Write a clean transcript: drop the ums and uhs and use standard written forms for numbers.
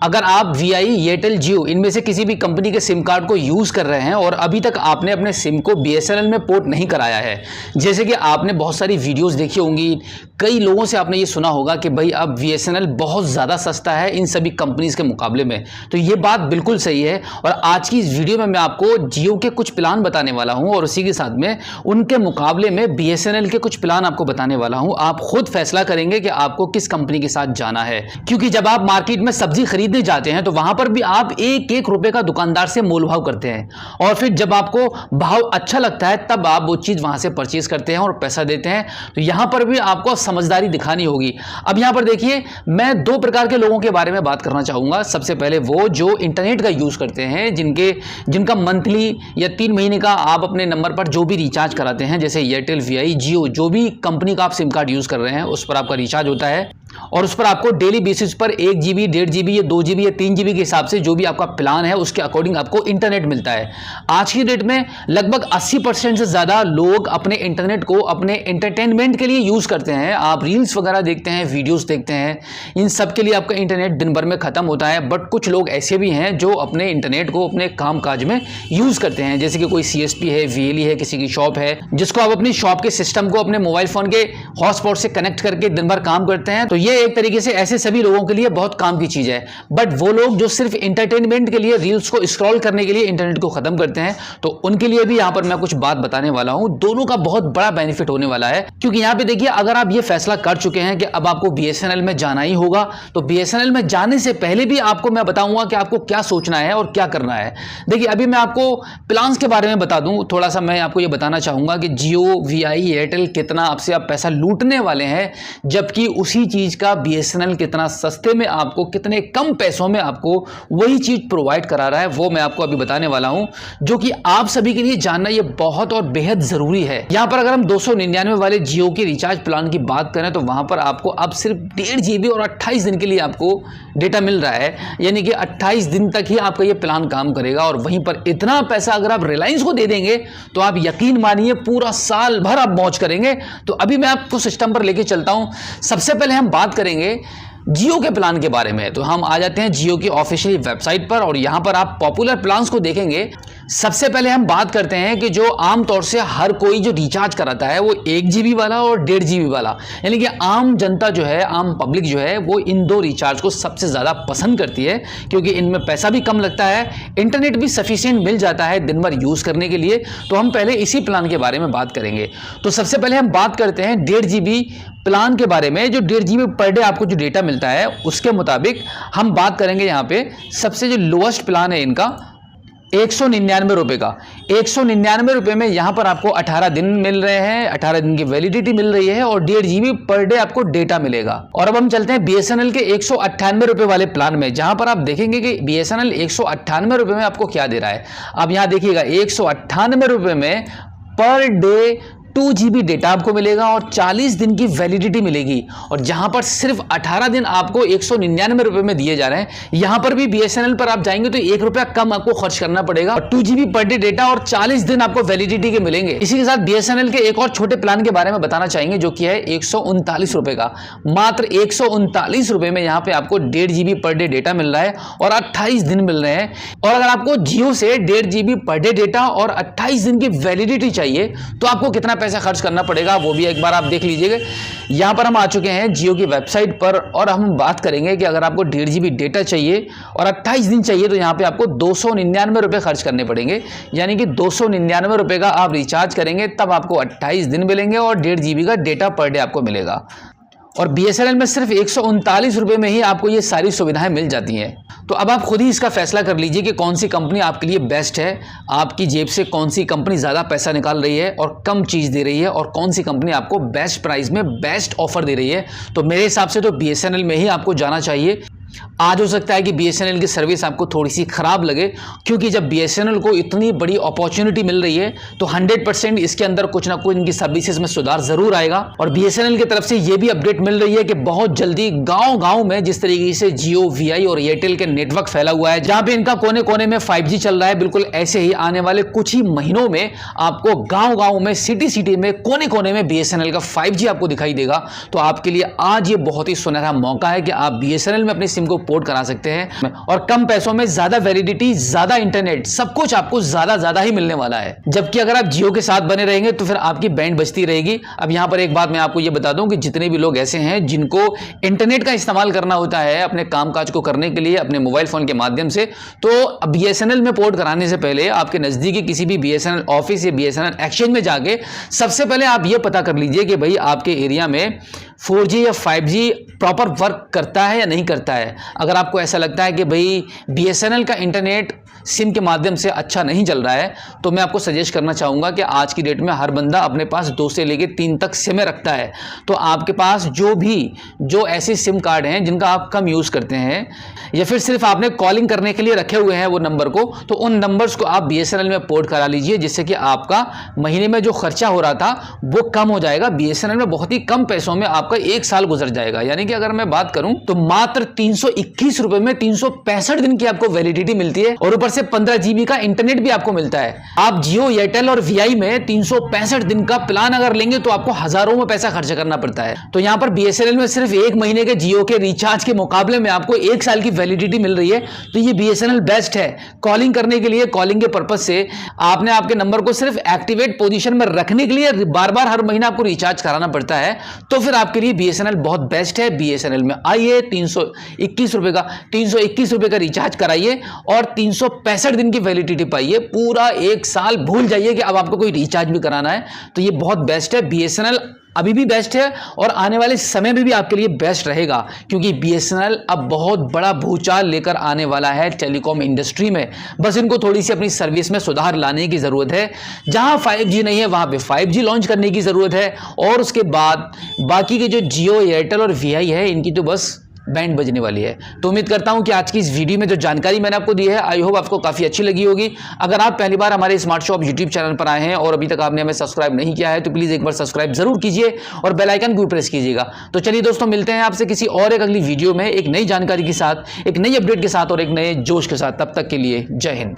अगर आप VI, Airtel, जियो इनमें से किसी भी कंपनी के सिम कार्ड को यूज कर रहे हैं और अभी तक आपने अपने सिम को बीएसएनएल में पोर्ट नहीं कराया है, जैसे कि आपने बहुत सारी वीडियोस देखी होंगी, कई लोगों से आपने ये सुना होगा कि भाई अब बीएसएनएल बहुत ज़्यादा सस्ता है इन सभी कंपनीज के मुकाबले में, तो ये बात बिल्कुल सही है। और आज की इस वीडियो में मैं आपको जियो के कुछ प्लान बताने वाला हूं और उसी के साथ में उनके मुकाबले में बीएसएनएल के कुछ प्लान आपको बताने वाला हूं। आप खुद फैसला करेंगे कि आपको किस कंपनी के साथ जाना है, क्योंकि जब आप मार्केट में सब्जी खरीदने जाते हैं तो वहां पर भी आप एक एक रुपए का दुकानदार से मोल भाव करते हैं और फिर जब आपको भाव अच्छा लगता है तब आप वो चीज वहां से परचेज करते हैं और पैसा देते हैं। तो यहां पर भी आपको समझदारी दिखानी होगी। अब यहां पर देखिए, मैं दो प्रकार के लोगों के बारे में बात करना चाहूंगा। सबसे पहले वो जो इंटरनेट का यूज करते हैं, जिनका मंथली या 3 महीने का आप अपने नंबर पर जो भी रिचार्ज कराते हैं, जैसे एयरटेल, वीआई, जियो, जो भी कंपनी का आप सिम कार्ड यूज कर रहे हैं उस पर आपका रिचार्ज होता है और उस पर आपको डेली बेसिस पर 1 GB, 1.5 GB या 2 GB या 3 GB के हिसाब से जो भी आपका प्लान है उसके अकॉर्डिंग आपको इंटरनेट मिलता है। आज की डेट में लगभग 80% से ज्यादा लोग अपने इंटरनेट को अपने एंटरटेनमेंट के लिए यूज करते हैं। आप रील्स वगैरह देखते हैं, वीडियोस देखते हैं, इन सब के लिए आपका इंटरनेट दिन भर में खत्म होता है। बट कुछ लोग ऐसे भी हैं जो अपने इंटरनेट को अपने काम काज में यूज करते हैं, जैसे कि कोई CSP है, VLE है, किसी की शॉप है, जिसको आप अपनी शॉप के सिस्टम को अपने मोबाइल फोन के हॉटस्पॉट से कनेक्ट करके दिन भर काम करते हैं। तो ये एक तरीके से ऐसे सभी लोगों के लिए बहुत काम की चीज है। बट वो लोग जो सिर्फ एंटरटेनमेंट के लिए रील्स को स्क्रॉल करने के लिए इंटरनेट को खत्म करते हैं, तो उनके लिए भी यहां पर मैं कुछ बात बताने वाला हूं। दोनों का बहुत बड़ा बेनिफिट होने वाला है, क्योंकि यहां पे देखिए, अगर आप ये फैसला कर चुके हैं कि अब आपको बीएसएनएल में जाना ही होगा, तो बीएसएनएल में जाने से पहले भी आपको मैं बताऊंगा कि आपको क्या सोचना है और क्या करना है। देखिए, अभी मैं आपको प्लान्स के बारे में बता दूं, थोड़ा सा मैं आपको ये बताना चाहूंगा कि जियो, वीआई, एयरटेल कितना आपसे आप पैसा लूटने वाले हैं, जबकि उसी चीज का बीएसएनएल कितना सस्ते में आपको, कितने कम पैसों में आपको वही चीज प्रोवाइड करा रहा है, वो मैं आपको अभी बताने वाला हूं, जो कि आप सभी के लिए जानना ये बहुत और बेहद जरूरी है। यहां पर अगर हम 299 वाले जियो के रिचार्ज प्लान की बात करें तो वहां पर आपको अब सिर्फ 1.5 GB और 28 दिन के लिए आपको डेटा मिल रहा है, यानी कि 28 दिन तक ही आपका ये प्लान काम करेगा। और वहीं पर इतना पैसा अगर आप रिलायंस को दे देंगे तो आप यकीन मानिए पूरा साल भर आप मौज करेंगे। तो अभी मैं आपको सिस्टम पर लेके चलता हूं। सबसे पहले हम बात करेंगे जियो के प्लान के बारे में। तो हम आ जाते हैं जियो की ऑफिशियल वेबसाइट पर और यहां पर आप पॉपुलर प्लान्स को देखेंगे। सबसे पहले हम बात करते हैं कि जो आमतौर से हर कोई जो रिचार्ज कराता है वो 1 GB वाला और 1.5 GB वाला, यानी कि आम जनता जो है, आम पब्लिक जो है, वो इन दो रिचार्ज को सबसे ज्यादा पसंद करती है, क्योंकि इनमें पैसा भी कम लगता है, इंटरनेट भी सफिशिएंट मिल जाता है दिन भर यूज करने के लिए। तो हम पहले इसी प्लान के बारे में बात करेंगे। तो सबसे पहले हम बात करते हैं 1.5 GB प्लान के बारे में। जो 1.5 GB पर डे आपको जो डेटा मिलता है उसके मुताबिक हम बात करेंगे। यहाँ पे सबसे जो लोएस्ट प्लान है इनका 199 रुपए का। 199 रुपए में यहां पर आपको 18 दिन मिल रहे हैं, 18 दिन की वैलिडिटी मिल रही है और 1.5 GB पर डे आपको डेटा मिलेगा। और अब हम चलते हैं बीएसएनएल के 198 रुपए वाले प्लान में, जहां पर आप देखेंगे कि बीएसएनएल 198 रुपए में आपको क्या दे रहा है। अब यहां देखिएगा, 198 रुपए में पर डे 2 GB डेटा आपको मिलेगा और 40 दिन की वैलिडिटी मिलेगी। और जहां पर सिर्फ 18 दिन आपको 199 रुपए में दिए जा रहे हैं, यहां पर भी बीएसएनएल पर आप जाएंगे तो 1 रुपया कम आपको खर्च करना पड़ेगा और 2 GB पर डे डेटा और 40 दिन आपको वैलिडिटी के मिलेंगे। इसी के साथ बीएसएनएल के एक और छोटे प्लान के बारे में बताना चाहेंगे, जो कि है 139 रुपए का। मात्र 139 रुपए में यहां पे आपको 1.5 GB पर डे डेटा मिल रहा है और 28 दिन मिल रहे हैं। और अगर आपको जियो से 1.5 GB पर डे डेटा और 28 दिन की वैलिडिटी चाहिए तो आपको कितना पैसा खर्च करना पड़ेगा वो भी एक बार आप देख लीजिएगा। यहां पर हम आ चुके हैं जियो की वेबसाइट पर और हम बात करेंगे कि अगर आपको 1.5 GB डेटा चाहिए और 28 दिन चाहिए तो यहां पे आपको 299 रुपए खर्च करने पड़ेंगे, यानी कि 299 रुपए का आप रिचार्ज करेंगे तब आपको 28 दिन मिलेंगे और 1.5 GB का डेटा पर डे आपको मिलेगा। और बीएसएनएल में सिर्फ 139 रुपए में ही आपको ये सारी सुविधाएं मिल जाती हैं। तो अब आप खुद ही इसका फैसला कर लीजिए कि कौन सी कंपनी आपके लिए बेस्ट है, आपकी जेब से कौन सी कंपनी ज़्यादा पैसा निकाल रही है और कम चीज़ दे रही है, और कौन सी कंपनी आपको बेस्ट प्राइस में बेस्ट ऑफर दे रही है। तो मेरे हिसाब से तो बीएसएनएल में ही आपको जाना चाहिए। आज हो सकता है कि बीएसएनएल की सर्विस आपको थोड़ी सी खराब लगे, क्योंकि जब बीएसएनएल को इतनी बड़ी अपॉर्चुनिटी मिल रही है तो 100% इसके अंदर कुछ ना कुछ इनकी सर्विसेज में सुधार जरूर आएगा। और बीएसएनएल की तरफ से ये भी अपडेट मिल रही है कि बहुत जल्दी गांव-गांव में जिस तरीके से जियो, वीआई और एयरटेल के नेटवर्क फैला हुआ है, जहां पे इनका कोने कोने में 5G चल रहा है, बिल्कुल ऐसे ही आने वाले कुछ ही महीनों में आपको गांव-गांव में, सिटी में, कोने कोने में बीएसएनएल का 5G आपको दिखाई देगा। तो आपके लिए आज ये बहुत ही सुनहरा मौका है कि आप बीएसएनएल में अपनी सिम को पोर्ट करा सकते हैं और कम पैसों में ज्यादा वैलिडिटी, ज्यादा इंटरनेट, सब कुछ आपको ज्यादा ही मिलने वाला है। जबकि अगर आप जियो के साथ बने रहेंगे तो फिर आपकी बैंड बचती रहेगी। अब यहां पर एक बात मैं आपको ये बता दूं कि जितने भी लोग ऐसे हैं जिनको इंटरनेट का इस्तेमाल करना होता है अपने कामकाज को करने के लिए अपने मोबाइल फोन के माध्यम से, तो बीएसएनएल में पोर्ट कराने से पहले आपके नजदीकी किसी भी बीएसएनएल ऑफिस या बीएसएनएल एक्सचेंज में जाके सबसे पहले आप ये पता कर लीजिए कि भाई आपके एरिया में 4G या 5G प्रॉपर वर्क करता है या नहीं करता है। अगर आपको ऐसा लगता है कि भाई बीएसएनएल का इंटरनेट सिम के माध्यम से अच्छा नहीं चल रहा है, तो मैं आपको सजेस्ट करना चाहूँगा कि आज की डेट में हर बंदा अपने पास 2 से लेकर 3 तक सिमें रखता है। तो आपके पास जो ऐसे सिम कार्ड हैं जिनका आप कम यूज़ करते हैं या फिर सिर्फ आपने कॉलिंग करने के लिए रखे हुए हैं वो नंबर को, तो उन नंबर्स को आप बीएसएनएल में पोर्ट करा लीजिए, जिससे कि आपका महीने में जो खर्चा हो रहा था वो कम हो जाएगा। बीएसएनएल में बहुत ही कम पैसों में आपका 1 साल गुजर जाएगा। यानी कि अगर मैं बात करूं तो मात्र 321 रुपए में 365 दिन की आपको वैलिडिटी मिलती है और ऊपर से 15 GB का इंटरनेट भी आपको मिलता है। आप जियो, एयरटेल और वीआई में 365 दिन का प्लान अगर लेंगे तो आपको हजारों में पैसा खर्च करना पड़ता है। तो यहां पर बीएसएनएल में सिर्फ 1 महीने के जियो के रिचार्ज के मुकाबले में आपको 1 साल की वैलिडिटी मिल रही है। तो ये बीएसएनएल बेस्ट है कॉलिंग करने के लिए। कॉलिंग के पर्पज से आपने आपके नंबर को सिर्फ एक्टिवेट पोजीशन में रखने के लिए बार बार हर महीना आपको रिचार्ज कराना पड़ता है, तो फिर आपके लिए बीएसएनएल बहुत बेस्ट है। बीएसएनएल में आइए, 321 रुपए का रिचार्ज कराइए और 365 दिन की वैलिडिटी पाइए। पूरा 1 साल भूल जाइए कि अब आपको कोई रिचार्ज भी कराना है। तो ये बहुत बेस्ट है। बीएसएनएल अभी भी बेस्ट है और आने वाले समय में भी आपके लिए बेस्ट रहेगा, क्योंकि बीएसएनएल अब बहुत बड़ा भूचाल लेकर आने वाला है टेलीकॉम इंडस्ट्री में। बस इनको थोड़ी सी अपनी सर्विस में सुधार लाने की ज़रूरत है। जहां 5G नहीं है वहां पे 5G लॉन्च करने की ज़रूरत है और उसके बाद बाकी के जो जियो, एयरटेल और वीआई है इनकी तो बस बैंड बजने वाली है। तो उम्मीद करता हूं कि आज की इस वीडियो में जो जानकारी मैंने आपको दी है, आई होप आपको काफ़ी अच्छी लगी होगी। अगर आप पहली बार हमारे स्मार्ट शॉप यूट्यूब चैनल पर आए हैं और अभी तक आपने हमें सब्सक्राइब नहीं किया है तो प्लीज़ एक बार सब्सक्राइब जरूर कीजिए और बेल आइकन को प्रेस कीजिएगा। तो चलिए दोस्तों, मिलते हैं आपसे किसी और एक अगली वीडियो में एक नई जानकारी के साथ, एक नई अपडेट के साथ और एक नए जोश के साथ। तब तक के लिए जय हिंद।